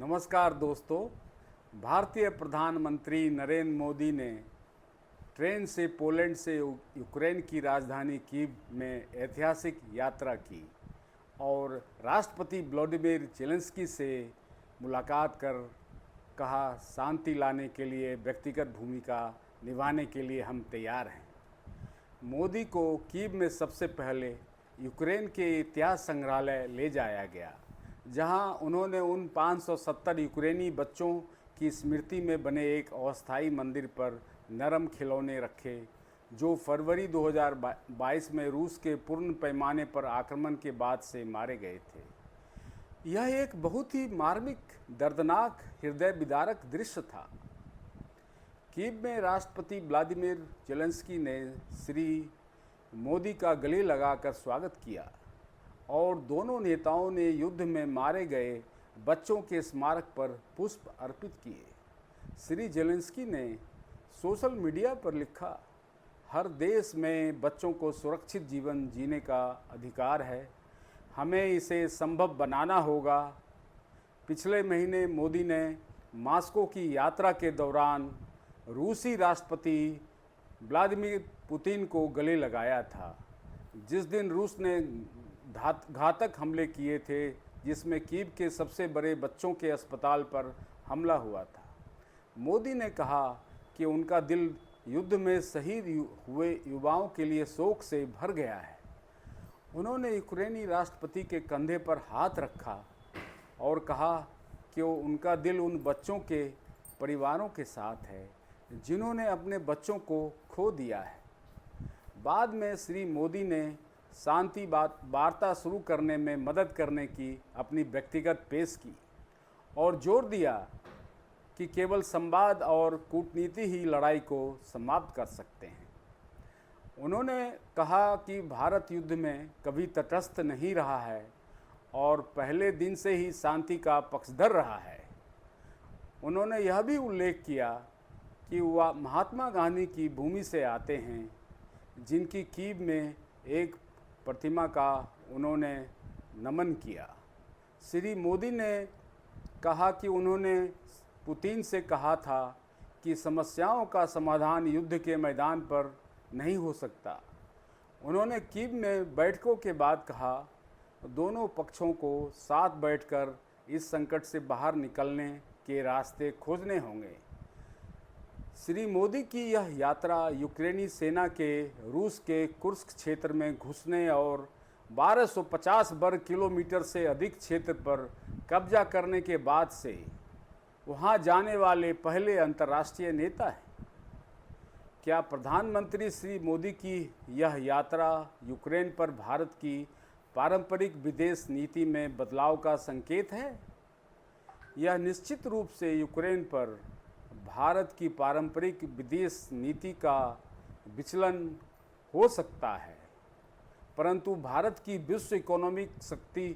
नमस्कार दोस्तों। भारतीय प्रधानमंत्री नरेंद्र मोदी ने ट्रेन से पोलैंड से यूक्रेन की राजधानी कीव में ऐतिहासिक यात्रा की और राष्ट्रपति व्लादिमीर ज़ेलेंस्की से मुलाकात कर कहा, शांति लाने के लिए व्यक्तिगत भूमिका निभाने के लिए हम तैयार हैं। मोदी को कीव में सबसे पहले यूक्रेन के इतिहास संग्रहालय ले जाया गया, जहां उन्होंने उन 570 यूक्रेनी बच्चों की स्मृति में बने एक अस्थायी मंदिर पर नरम खिलौने रखे, जो फरवरी 2022 में रूस के पूर्ण पैमाने पर आक्रमण के बाद से मारे गए थे। यह एक बहुत ही मार्मिक, दर्दनाक, हृदय विदारक दृश्य था। कीव में राष्ट्रपति व्लादिमीर ज़ेलेंस्की ने श्री मोदी का गले लगाकर स्वागत किया और दोनों नेताओं ने युद्ध में मारे गए बच्चों के स्मारक पर पुष्प अर्पित किए। श्री ज़ेलेंस्की ने सोशल मीडिया पर लिखा, हर देश में बच्चों को सुरक्षित जीवन जीने का अधिकार है, हमें इसे संभव बनाना होगा। पिछले महीने मोदी ने मॉस्को की यात्रा के दौरान रूसी राष्ट्रपति व्लादिमीर पुतिन को गले लगाया था, जिस दिन रूस ने घातक हमले किए थे, जिसमें कीव के सबसे बड़े बच्चों के अस्पताल पर हमला हुआ था। मोदी ने कहा कि उनका दिल युद्ध में शहीद हुए युवाओं के लिए शोक से भर गया है। उन्होंने यूक्रेनी राष्ट्रपति के कंधे पर हाथ रखा और कहा कि उनका दिल उन बच्चों के परिवारों के साथ है जिन्होंने अपने बच्चों को खो दिया है। बाद में श्री मोदी ने शांति वार्ता शुरू करने में मदद करने की अपनी व्यक्तिगत पेश की और जोर दिया कि केवल संवाद और कूटनीति ही लड़ाई को समाप्त कर सकते हैं। उन्होंने कहा कि भारत युद्ध में कभी तटस्थ नहीं रहा है और पहले दिन से ही शांति का पक्षधर रहा है। उन्होंने यह भी उल्लेख किया कि वह महात्मा गांधी की भूमि से आते हैं, जिनकी कीव में एक प्रतिमा का उन्होंने नमन किया। श्री मोदी ने कहा कि उन्होंने पुतिन से कहा था कि समस्याओं का समाधान युद्ध के मैदान पर नहीं हो सकता। उन्होंने कीव में बैठकों के बाद कहा, दोनों पक्षों को साथ बैठकर इस संकट से बाहर निकलने के रास्ते खोजने होंगे। श्री मोदी की यह यात्रा यूक्रेनी सेना के रूस के कुर्स्क क्षेत्र में घुसने और 1250 वर्ग किलोमीटर से अधिक क्षेत्र पर कब्जा करने के बाद से वहां जाने वाले पहले अंतर्राष्ट्रीय नेता हैं। क्या प्रधानमंत्री श्री मोदी की यह यात्रा यूक्रेन पर भारत की पारंपरिक विदेश नीति में बदलाव का संकेत है? यह निश्चित रूप से यूक्रेन पर भारत की पारंपरिक विदेश नीति का विचलन हो सकता है, परंतु भारत की विश्व इकोनॉमिक शक्ति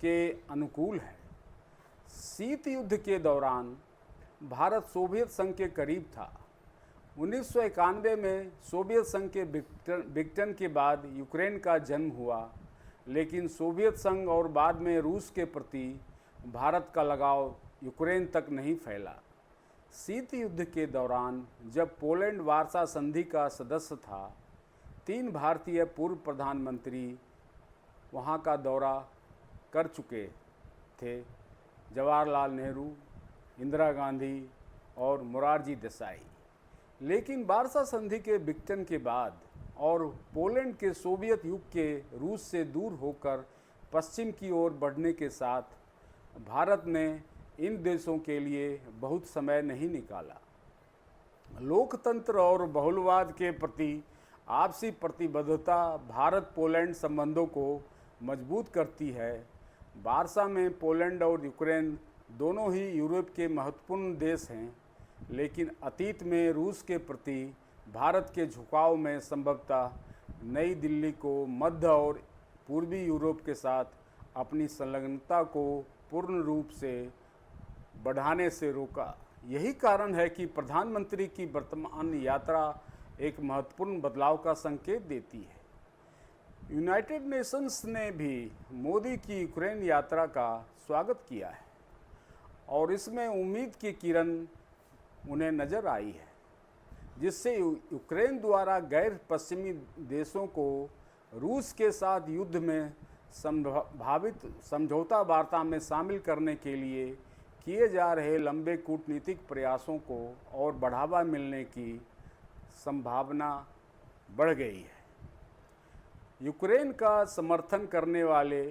के अनुकूल है। शीत युद्ध के दौरान भारत सोवियत संघ के करीब था। 1991 में सोवियत संघ के विघटन के बाद यूक्रेन का जन्म हुआ, लेकिन सोवियत संघ और बाद में रूस के प्रति भारत का लगाव यूक्रेन तक नहीं फैला। शीत युद्ध के दौरान जब पोलैंड वार्सा संधि का सदस्य था, 3 भारतीय पूर्व प्रधानमंत्री वहां का दौरा कर चुके थे, जवाहरलाल नेहरू, इंदिरा गांधी और मोरारजी देसाई। लेकिन वार्सा संधि के विघटन के बाद और पोलैंड के सोवियत युग के रूस से दूर होकर पश्चिम की ओर बढ़ने के साथ भारत ने इन देशों के लिए बहुत समय नहीं निकाला। लोकतंत्र और बहुलवाद के प्रति आपसी प्रतिबद्धता भारत पोलैंड संबंधों को मजबूत करती है। वार्सा में पोलैंड और यूक्रेन दोनों ही यूरोप के महत्वपूर्ण देश हैं, लेकिन अतीत में रूस के प्रति भारत के झुकाव में संभवतः नई दिल्ली को मध्य और पूर्वी यूरोप के साथ अपनी संलग्नता को पूर्ण रूप से बढ़ाने से रोका। यही कारण है कि प्रधानमंत्री की वर्तमान यात्रा एक महत्वपूर्ण बदलाव का संकेत देती है। यूनाइटेड नेशंस ने भी मोदी की यूक्रेन यात्रा का स्वागत किया है और इसमें उम्मीद की किरण उन्हें नज़र आई है, जिससे यूक्रेन द्वारा गैर पश्चिमी देशों को रूस के साथ युद्ध में संभावित समझौता वार्ता में शामिल करने के लिए किए जा रहे लंबे कूटनीतिक प्रयासों को और बढ़ावा मिलने की संभावना बढ़ गई है। यूक्रेन का समर्थन करने वाले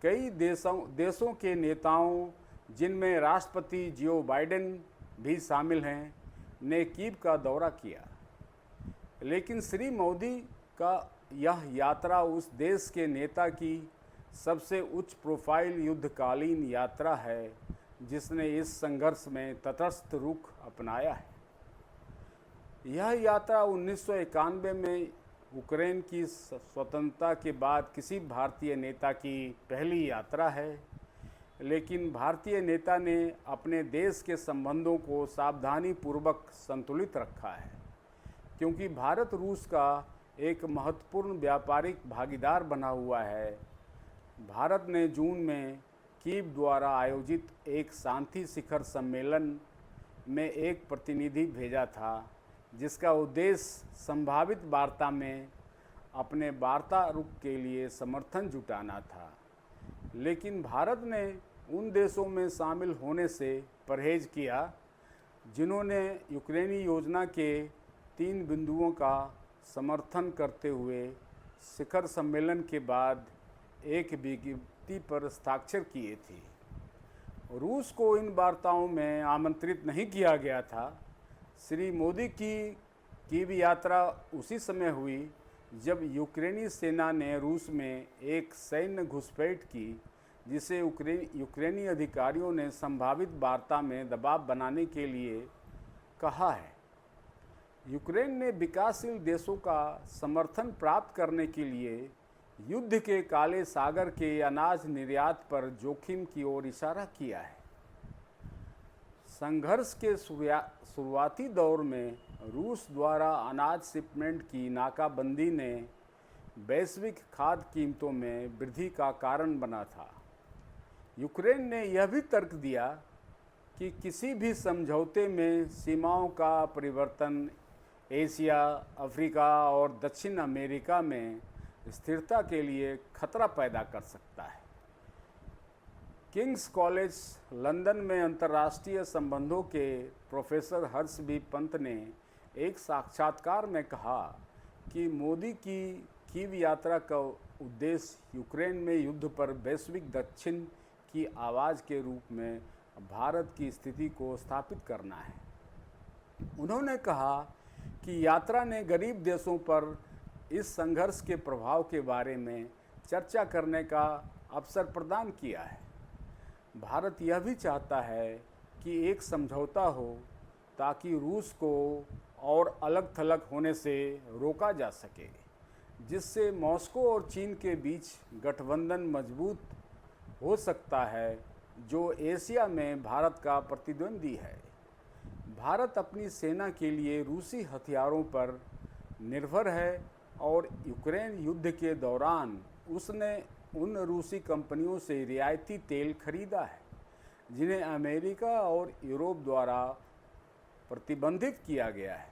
कई देशों के नेताओं, जिनमें राष्ट्रपति जो बाइडेन भी शामिल हैं, ने कीव का दौरा किया, लेकिन श्री मोदी का यह यात्रा उस देश के नेता की सबसे उच्च प्रोफाइल युद्धकालीन यात्रा है जिसने इस संघर्ष में तटस्थ रुख अपनाया है। यह यात्रा 1991 में यूक्रेन की स्वतंत्रता के बाद किसी भारतीय नेता की पहली यात्रा है, लेकिन भारतीय नेता ने अपने देश के संबंधों को सावधानीपूर्वक संतुलित रखा है, क्योंकि भारत रूस का एक महत्वपूर्ण व्यापारिक भागीदार बना हुआ है। भारत ने जून में कीव द्वारा आयोजित एक शांति शिखर सम्मेलन में एक प्रतिनिधि भेजा था, जिसका उद्देश्य संभावित वार्ता में अपने वार्ता रुख के लिए समर्थन जुटाना था, लेकिन भारत ने उन देशों में शामिल होने से परहेज किया जिन्होंने यूक्रेनी योजना के 3 बिंदुओं का समर्थन करते हुए शिखर सम्मेलन के बाद एक विज्ञप्ति पर हस्ताक्षर किए थे। रूस को इन वार्ताओं में आमंत्रित नहीं किया गया था। श्री मोदी की कीव यात्रा उसी समय हुई जब यूक्रेनी सेना ने रूस में एक सैन्य घुसपैठ की, जिसे यूक्रेनी अधिकारियों ने संभावित वार्ता में दबाव बनाने के लिए कहा है। यूक्रेन ने विकासशील देशों का समर्थन प्राप्त करने के लिए युद्ध के काले सागर के अनाज निर्यात पर जोखिम की ओर इशारा किया है। संघर्ष के शुरुआती दौर में रूस द्वारा अनाज शिपमेंट की नाकाबंदी ने वैश्विक खाद्य कीमतों में वृद्धि का कारण बना था। यूक्रेन ने यह भी तर्क दिया कि किसी भी समझौते में सीमाओं का परिवर्तन एशिया, अफ्रीका और दक्षिण अमेरिका में स्थिरता के लिए खतरा पैदा कर सकता है। किंग्स कॉलेज लंदन में अंतर्राष्ट्रीय संबंधों के प्रोफेसर हर्ष बी पंत ने एक साक्षात्कार में कहा कि मोदी की कीव यात्रा का उद्देश्य यूक्रेन में युद्ध पर वैश्विक दक्षिण की आवाज़ के रूप में भारत की स्थिति को स्थापित करना है। उन्होंने कहा कि यात्रा ने गरीब देशों पर इस संघर्ष के प्रभाव के बारे में चर्चा करने का अवसर प्रदान किया है। भारत यह भी चाहता है कि एक समझौता हो ताकि रूस को और अलग थलग होने से रोका जा सके, जिससे मॉस्को और चीन के बीच गठबंधन मजबूत हो सकता है, जो एशिया में भारत का प्रतिद्वंदी है। भारत अपनी सेना के लिए रूसी हथियारों पर निर्भर है और यूक्रेन युद्ध के दौरान उसने उन रूसी कंपनियों से रियायती तेल खरीदा है जिन्हें अमेरिका और यूरोप द्वारा प्रतिबंधित किया गया है।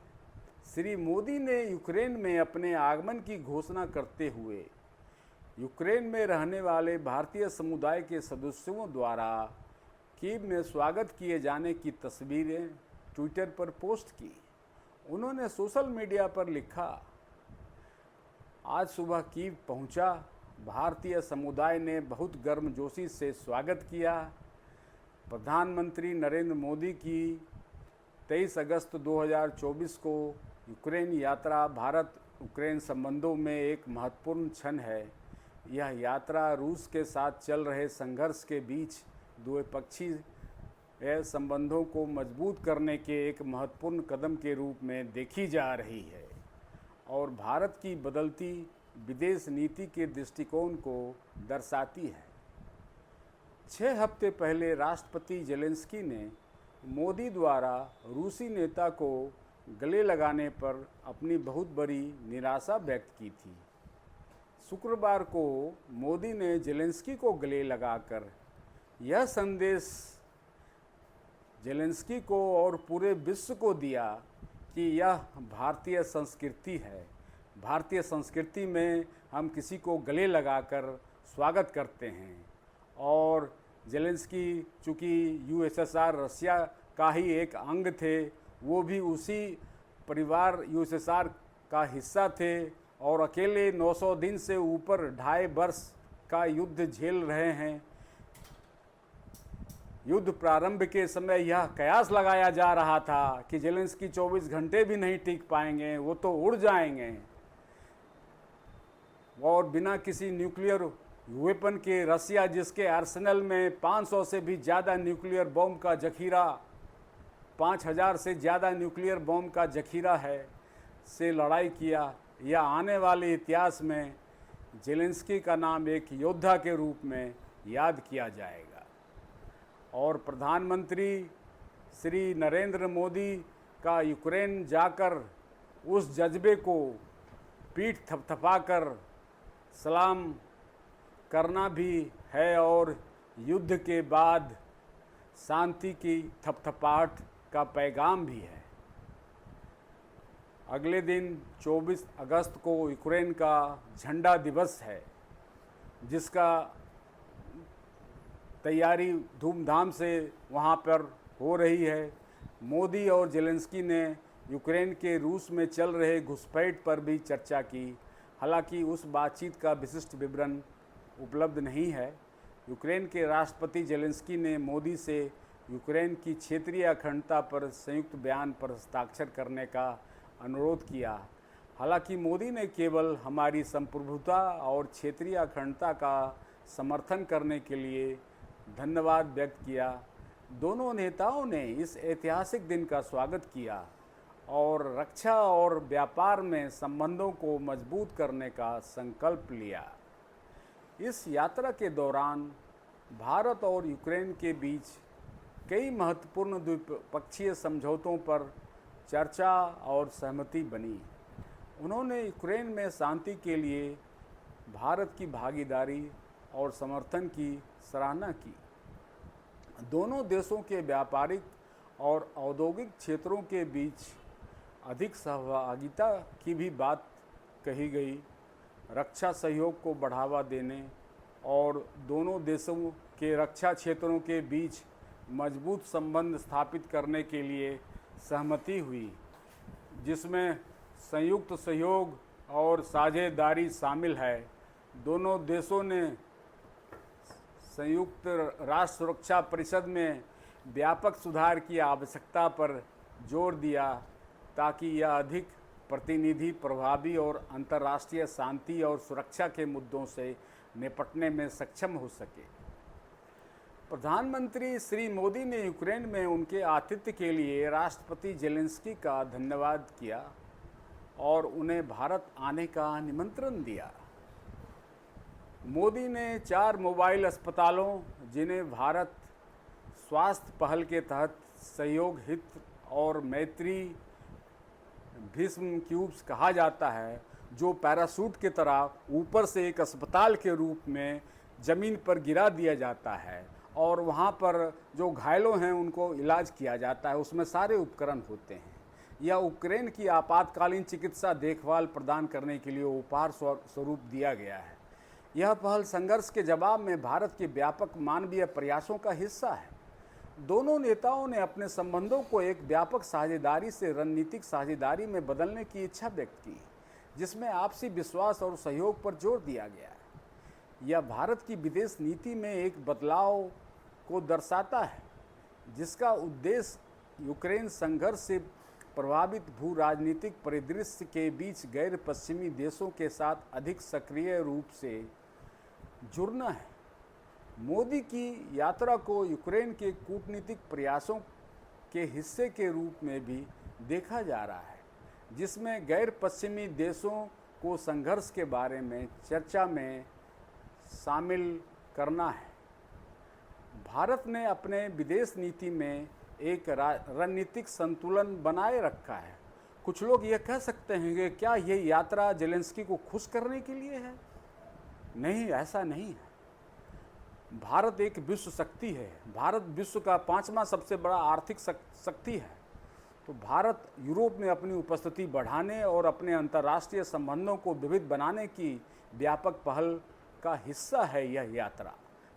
श्री मोदी ने यूक्रेन में अपने आगमन की घोषणा करते हुए यूक्रेन में रहने वाले भारतीय समुदाय के सदस्यों द्वारा कीव में स्वागत किए जाने की तस्वीरें ट्विटर पर पोस्ट की। उन्होंने सोशल मीडिया पर लिखा, आज सुबह कीव पहुंचा, भारतीय समुदाय ने बहुत गर्मजोशी से स्वागत किया। प्रधानमंत्री नरेंद्र मोदी की 23 अगस्त 2024 को यूक्रेन यात्रा भारत यूक्रेन संबंधों में एक महत्वपूर्ण क्षण है। यह यात्रा रूस के साथ चल रहे संघर्ष के बीच द्विपक्षीय संबंधों को मजबूत करने के एक महत्वपूर्ण कदम के रूप में देखी जा रही है और भारत की बदलती विदेश नीति के दृष्टिकोण को दर्शाती है। 6 हफ्ते पहले राष्ट्रपति जेलेंस्की ने मोदी द्वारा रूसी नेता को गले लगाने पर अपनी बहुत बड़ी निराशा व्यक्त की थी। शुक्रवार को मोदी ने जेलेंस्की को गले लगाकर यह संदेश जेलेंस्की को और पूरे विश्व को दिया कि यह भारतीय संस्कृति है। भारतीय संस्कृति में हम किसी को गले लगाकर स्वागत करते हैं। और जेलेंस्की चूँकि यूएसएसआर रसिया का ही एक अंग थे, वो भी उसी परिवार यूएसएसआर का हिस्सा थे और अकेले 900 दिन से ऊपर 2.5 वर्ष का युद्ध झेल रहे हैं। युद्ध प्रारंभ के समय यह कयास लगाया जा रहा था कि जेलेंस्की 24 घंटे भी नहीं टिक पाएंगे, वो तो उड़ जाएंगे। और बिना किसी न्यूक्लियर वेपन के रसिया, जिसके आर्सेनल में 500 से भी ज़्यादा न्यूक्लियर बम का जखीरा, 5000 से ज़्यादा न्यूक्लियर बम का जखीरा है, से लड़ाई किया। यह आने वाले इतिहास में जेलेंस्की का नाम एक योद्धा के रूप में याद किया जाएगा। और प्रधानमंत्री श्री नरेंद्र मोदी का यूक्रेन जाकर उस जज्बे को पीठ थपथपाकर सलाम करना भी है और युद्ध के बाद शांति की थपथपाहट का पैगाम भी है। अगले दिन 24 अगस्त को यूक्रेन का झंडा दिवस है, जिसका तैयारी धूमधाम से वहाँ पर हो रही है। मोदी और जेलेंस्की ने यूक्रेन के रूस में चल रहे घुसपैठ पर भी चर्चा की। हालांकि उस बातचीत का विशिष्ट विवरण उपलब्ध नहीं है। यूक्रेन के राष्ट्रपति जेलेंस्की ने मोदी से यूक्रेन की क्षेत्रीय अखंडता पर संयुक्त बयान पर हस्ताक्षर करने का अनुरोध किया। हालांकि मोदी ने केवल हमारी संप्रभुता और क्षेत्रीय अखंडता का समर्थन करने के लिए धन्यवाद व्यक्त किया। दोनों नेताओं ने इस ऐतिहासिक दिन का स्वागत किया और रक्षा और व्यापार में संबंधों को मजबूत करने का संकल्प लिया। इस यात्रा के दौरान भारत और यूक्रेन के बीच कई महत्वपूर्ण द्विपक्षीय समझौतों पर चर्चा और सहमति बनी। उन्होंने यूक्रेन में शांति के लिए भारत की भागीदारी और समर्थन की सराहना की। दोनों देशों के व्यापारिक और औद्योगिक क्षेत्रों के बीच अधिक सहभागिता की भी बात कही गई। रक्षा सहयोग को बढ़ावा देने और दोनों देशों के रक्षा क्षेत्रों के बीच मजबूत संबंध स्थापित करने के लिए सहमति हुई, जिसमें संयुक्त सहयोग और साझेदारी शामिल है। दोनों देशों ने संयुक्त राष्ट्र सुरक्षा परिषद में व्यापक सुधार की आवश्यकता पर जोर दिया ताकि यह अधिक प्रतिनिधि, प्रभावी और अंतर्राष्ट्रीय शांति और सुरक्षा के मुद्दों से निपटने में सक्षम हो सके। प्रधानमंत्री श्री मोदी ने यूक्रेन में उनके आतिथ्य के लिए राष्ट्रपति जेलेंस्की का धन्यवाद किया और उन्हें भारत आने का निमंत्रण दिया। मोदी ने 4 मोबाइल अस्पतालों, जिन्हें भारत स्वास्थ्य पहल के तहत सहयोग हित और मैत्री भीष्म क्यूब्स कहा जाता है, जो पैराशूट की तरह ऊपर से एक अस्पताल के रूप में ज़मीन पर गिरा दिया जाता है और वहाँ पर जो घायलों हैं उनको इलाज किया जाता है। उसमें सारे उपकरण होते हैं। यह यूक्रेन की आपातकालीन चिकित्सा देखभाल प्रदान करने के लिए उपहार स्वरूप दिया गया है। यह पहल संघर्ष के जवाब में भारत के व्यापक मानवीय प्रयासों का हिस्सा है। दोनों नेताओं ने अपने संबंधों को एक व्यापक साझेदारी से रणनीतिक साझेदारी में बदलने की इच्छा व्यक्त की, जिसमें आपसी विश्वास और सहयोग पर जोर दिया गया है। यह भारत की विदेश नीति में एक बदलाव को दर्शाता है, जिसका उद्देश्य यूक्रेन संघर्ष से प्रभावित भू राजनीतिक परिदृश्य के बीच गैर पश्चिमी देशों के साथ अधिक सक्रिय रूप से जुड़ना है। मोदी की यात्रा को यूक्रेन के कूटनीतिक प्रयासों के हिस्से के रूप में भी देखा जा रहा है, जिसमें गैर पश्चिमी देशों को संघर्ष के बारे में चर्चा में शामिल करना है। भारत ने अपने विदेश नीति में एक रणनीतिक संतुलन बनाए रखा है। कुछ लोग यह कह सकते हैं कि क्या ये यात्रा जेलेंस्की को खुश करने के लिए है? नहीं, ऐसा नहीं है। भारत एक विश्व शक्ति है। भारत विश्व का 5वां सबसे बड़ा आर्थिक शक्ति है। तो भारत यूरोप में अपनी उपस्थिति बढ़ाने और अपने अंतर्राष्ट्रीय संबंधों को विविध बनाने की व्यापक पहल का हिस्सा है यह यात्रा,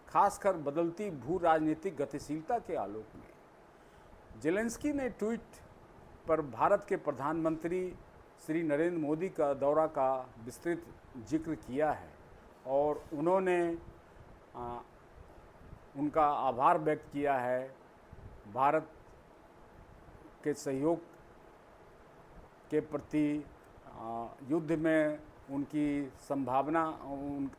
खासकर बदलती भू राजनीतिक गतिशीलता के आलोक में। जेलेंस्की ने ट्वीट पर भारत के प्रधानमंत्री श्री नरेंद्र मोदी का दौरा का विस्तृत जिक्र किया है और उन्होंने उनका आभार व्यक्त किया है। भारत के सहयोग के प्रति युद्ध में उनकी संभावना,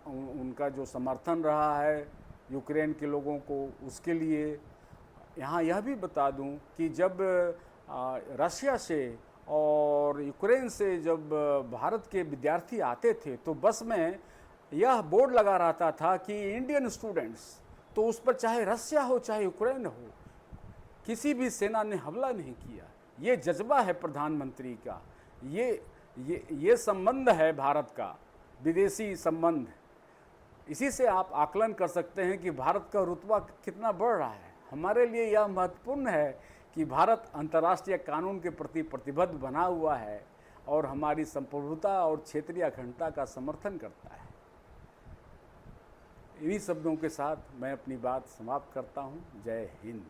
उनका जो समर्थन रहा है यूक्रेन के लोगों को, उसके लिए यहाँ यह भी बता दूं कि जब रशिया से और यूक्रेन से जब भारत के विद्यार्थी आते थे तो बस में यह बोर्ड लगा रहता था कि इंडियन स्टूडेंट्स, तो उस पर चाहे रशिया हो चाहे यूक्रेन हो, किसी भी सेना ने हमला नहीं किया। ये जज्बा है प्रधानमंत्री का, ये संबंध है भारत का, विदेशी संबंध। इसी से आप आकलन कर सकते हैं कि भारत का रुतबा कितना बढ़ रहा है। हमारे लिए यह महत्वपूर्ण है कि भारत अंतर्राष्ट्रीय कानून के प्रति प्रतिबद्ध बना हुआ है और हमारी संप्रभुता और क्षेत्रीय अखंडता का समर्थन करता है। इन्हीं शब्दों के साथ मैं अपनी बात समाप्त करता हूँ। जय हिंद।